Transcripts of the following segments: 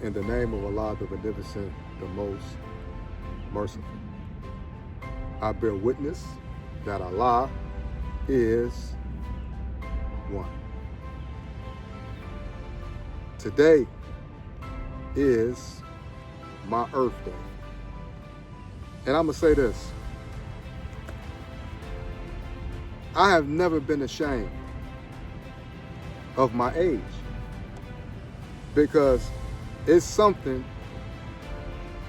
In the name of Allah, the Beneficent, the Most Merciful. I bear witness that Allah is one. Today is my Earth Day. And I'm going to say this. I have never been ashamed of my age because it's something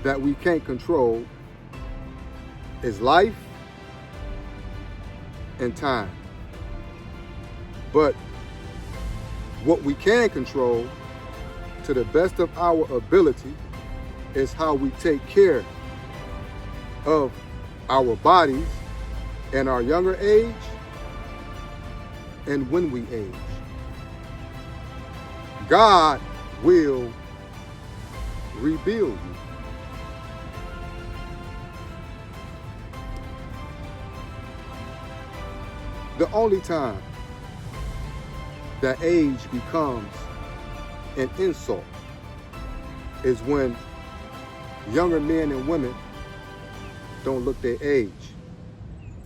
that we can't control. Is life and time. But what we can control to the best of our ability is how we take care of our bodies in our younger age and when we age. God will rebuild you. The only time that age becomes an insult is when younger men and women don't look their age.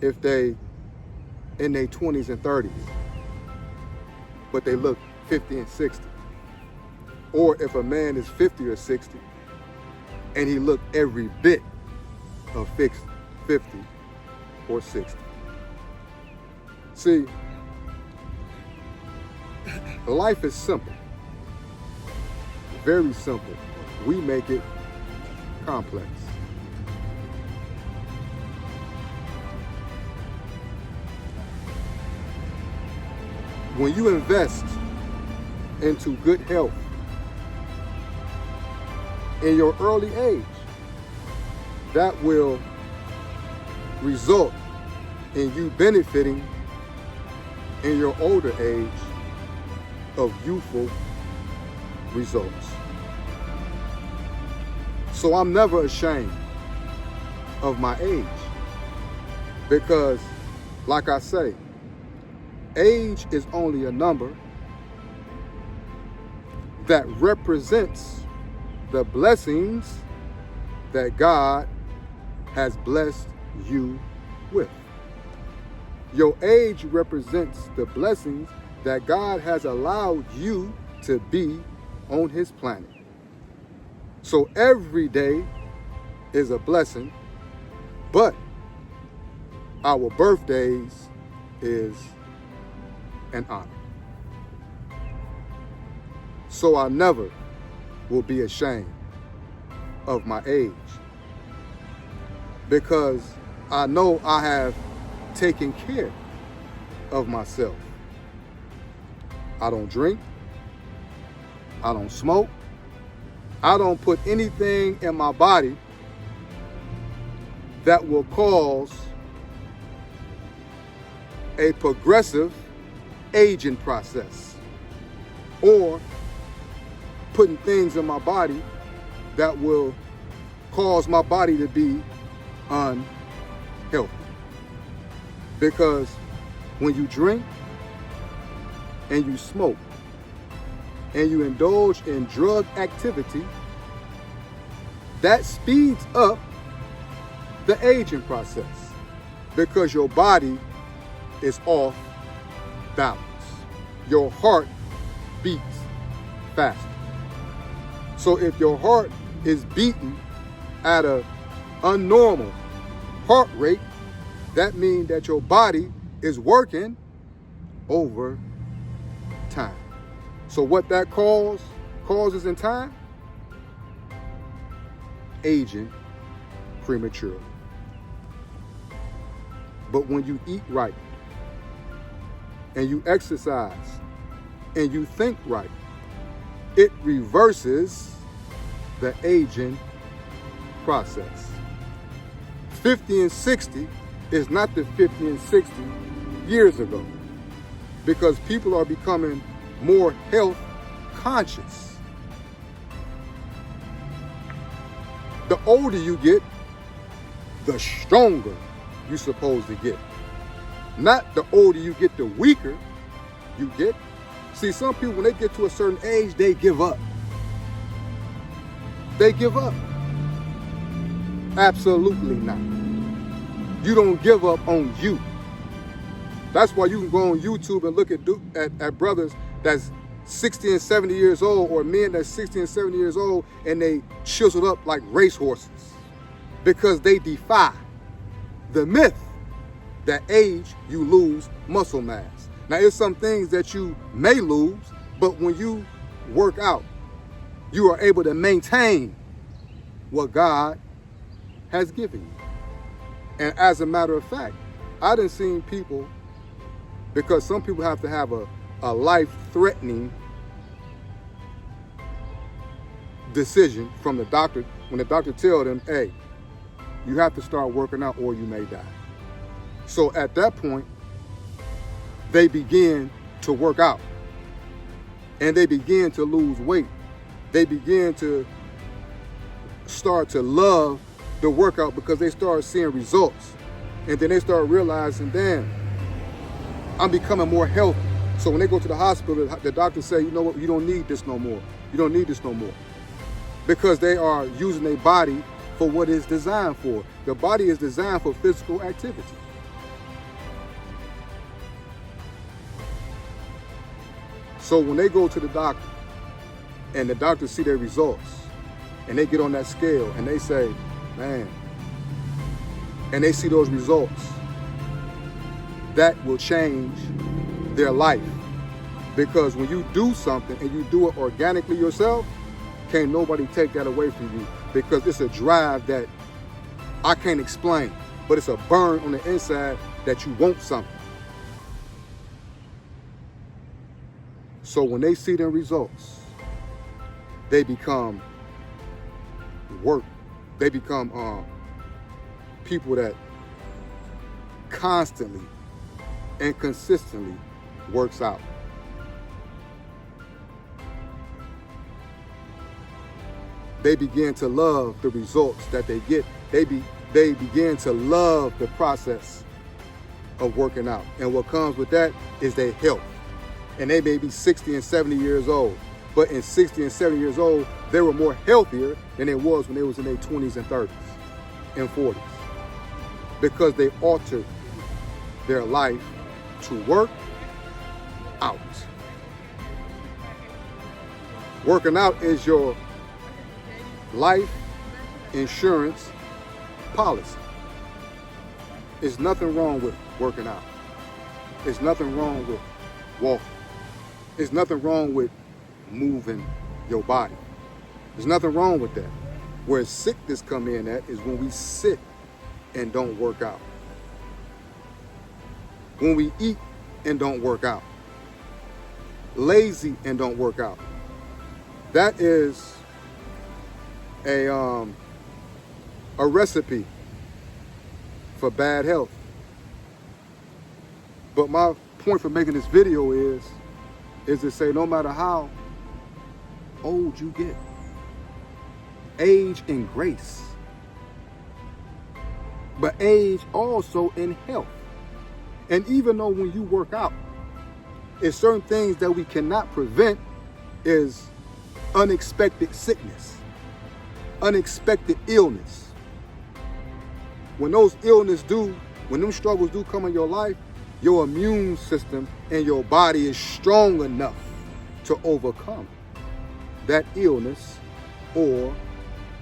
If they in their 20s and 30s, but they look 50 and 60. Or if a man is 50 or 60 and he look every bit of 50 or 60. See, life is simple, very simple. We make it complex. When you invest into good health in your early age, that will result in you benefiting in your older age of youthful results. So I'm never ashamed of my age because, like I say, age is only a number that represents the blessings that God has blessed you with. Your age represents the blessings that God has allowed you to be on his planet. So every day is a blessing, but our birthdays is an honor. So I never will be ashamed of my age because I know I have taken care of myself. I don't drink. I don't smoke. I don't put anything in my body that will cause a progressive aging process, or putting things in my body that will cause my body to be unhealthy. Because when you drink and you smoke and you indulge in drug activity, that speeds up the aging process because your body is off balance. Your heart beats faster. So if your heart is beating at an unnormal heart rate, that means that your body is working over time. So what that causes in time? Aging prematurely. But when you eat right, and you exercise, and you think right, it reverses the aging process. 50 and 60 is not the 50 and 60 years ago, because people are becoming more health conscious. The older you get, the stronger you're supposed to get. Not the older you get, the weaker you get. See, some people, when they get to a certain age, they give up. they give up. Absolutely not. You don't give up on you. That's why you can go on YouTube and look at brothers that's 60 and 70 years old, or men that's 60 and 70 years old, and they chiseled up like racehorses because they defy the myth that age you lose muscle mass. Now, there's some things that you may lose, but when you work out, you are able to maintain what God has given you. And as a matter of fact, I done seen people, because some people have to have a life-threatening decision from the doctor, when the doctor tells them, hey, you have to start working out or you may die. So at that point, they begin to work out and they begin to lose weight. They begin to start to love the workout because they start seeing results. And then they start realizing, damn, I'm becoming more healthy. So when they go to the hospital, the doctors say, you know what, you don't need this no more. You don't need this no more. Because they are using their body for what it's designed for. The body is designed for physical activity. So when they go to the doctor and the doctor see their results and they get on that scale and they say, man, and they see those results, that will change their life. Because when you do something and you do it organically yourself, can't nobody take that away from you, because it's a drive that I can't explain, but it's a burn on the inside that you want something. So when they see their results, they become people that constantly and consistently works out. They begin to love the results that they get. They begin to love the process of working out. And what comes with that is their health. And they may be 60 and 70 years old. But in 60 and 70 years old, they were more healthier than they was when they was in their 20s and 30s and 40s. Because they altered their life to work out. Working out is your life insurance policy. There's nothing wrong with working out. There's nothing wrong with walking. There's nothing wrong with moving your body. There's nothing wrong with that. Where sickness come in at is when we sit and don't work out. When we eat and don't work out. Lazy and don't work out. That is a recipe for bad health. But my point for making this video is to say, no matter how old you get, age in grace, but age also in health. And even though when you work out, it's certain things that we cannot prevent, is unexpected sickness, unexpected illness. When those when them struggles do come in your life, your immune system and your body is strong enough to overcome that illness or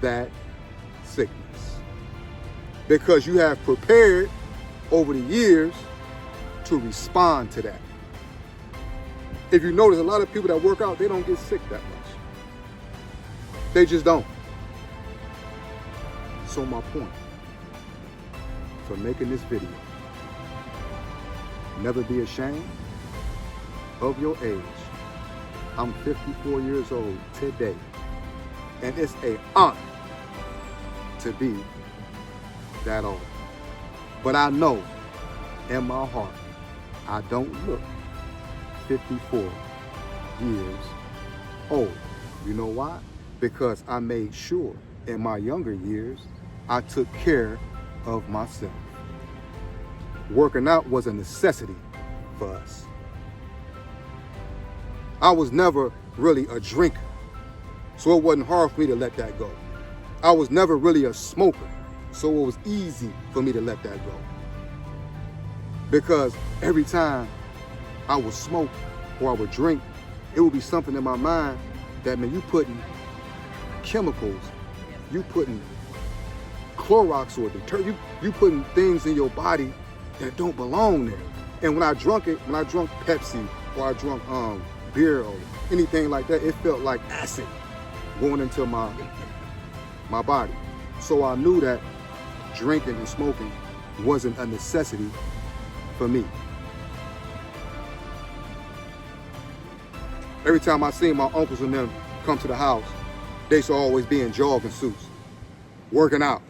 that sickness. Because you have prepared over the years to respond to that. If you notice, a lot of people that work out, they don't get sick that much. They just don't. So my point for making this video, never be ashamed of your age. I'm 54 years old today, and it's an honor to be that old. But I know in my heart, I don't look 54 years old. You know why? Because I made sure in my younger years, I took care of myself. Working out was a necessity for us. I was never really a drinker, so it wasn't hard for me to let that go. I was never really a smoker, so it was easy for me to let that go. Because every time I would smoke or I would drink, it would be something in my mind that, man, you putting chemicals, you putting Clorox or detergent, you putting things in your body that don't belong there. And when I drunk Pepsi or I drunk beer or anything like that, it felt like acid going into my body. So I knew that drinking and smoking wasn't a necessity for me. Every time I seen my uncles and them come to the house, they should always be in jogging suits, working out.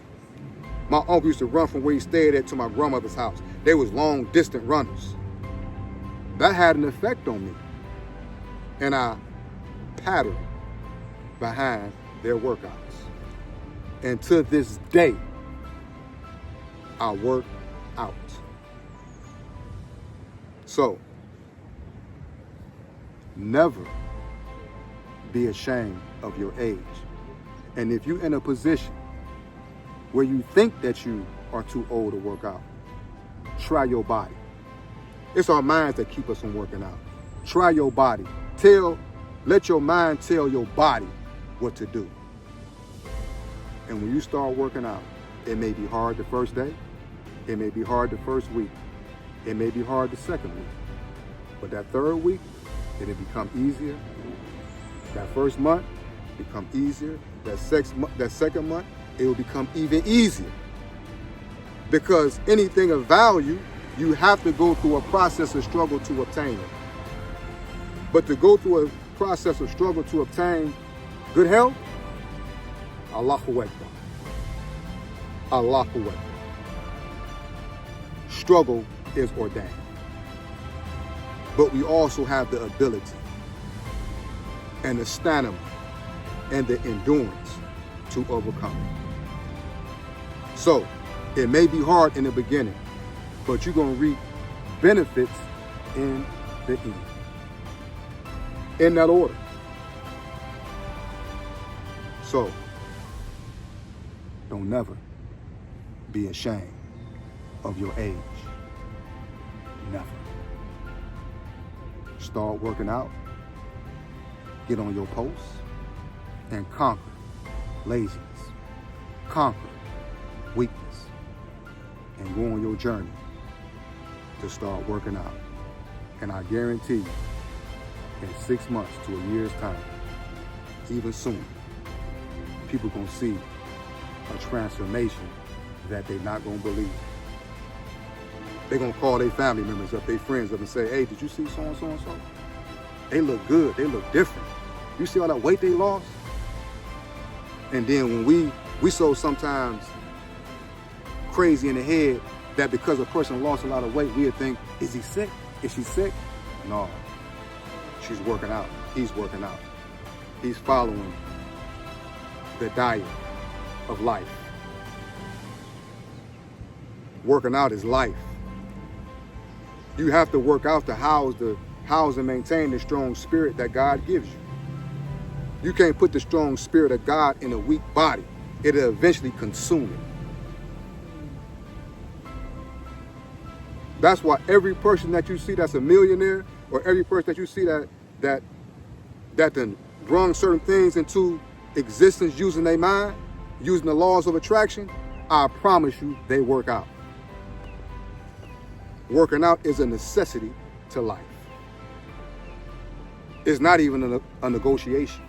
My uncle used to run from where he stayed at to my grandmother's house. They was long distant runners. That had an effect on me. And I patterned behind their workouts. And to this day, I work out. So, never be ashamed of your age. And if you're in a position where you think that you are too old to work out, try your body. It's our minds that keep us from working out. Try your body. Let your mind tell your body what to do. And when you start working out, it may be hard the first day, it may be hard the first week, it may be hard the second week. But that third week, it'll become easier. That first month, become easier. That second month, it will become even easier. Because anything of value, you have to go through a process of struggle to obtain it. But to go through a process of struggle to obtain good health, Allahu Akbar. Allahu Akbar. Struggle is ordained. But we also have the ability and the stamina and the endurance to overcome it. So, it may be hard in the beginning, but you're going to reap benefits in the end. In that order. So, don't never be ashamed of your age. Never. Start working out, get on your post, and conquer laziness, conquer weakness, and go on your journey to start working out. And I guarantee you, in 6 months to a year's time, even sooner, people gonna see a transformation that they're not gonna believe. They're gonna call their family members up, their friends up and say, hey, did you see so-and-so and so? They look good, they look different. You see all that weight they lost? And then when we so sometimes crazy in the head that because a person lost a lot of weight, we'd think, is he sick? Is she sick? No. She's working out. He's working out. He's following the diet of life. Working out is life. You have to work out to house and maintain the strong spirit that God gives you. You can't put the strong spirit of God in a weak body. It'll eventually consume it. That's why every person that you see that's a millionaire, or every person that you see that then brung certain things into existence using their mind, using the laws of attraction, I promise you they work out. Working out is a necessity to life. It's not even a negotiation.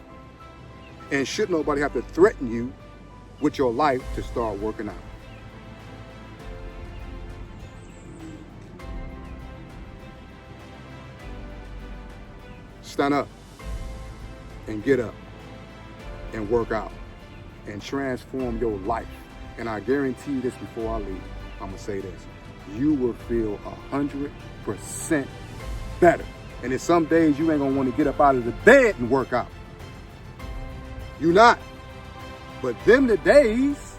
And should nobody have to threaten you with your life to start working out. Stand up and get up and work out and transform your life. And I guarantee you this before I leave, I'm gonna say this. You will feel 100% better. And in some days you ain't gonna wanna get up out of the bed and work out. You not. But them the days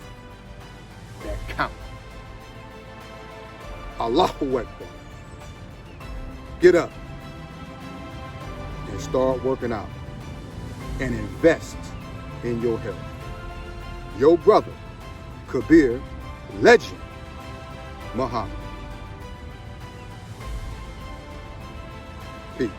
that count. Allahu Akbar. Get up and start working out and invest in your health. your brother, Kabir Legend Muhammad. Peace.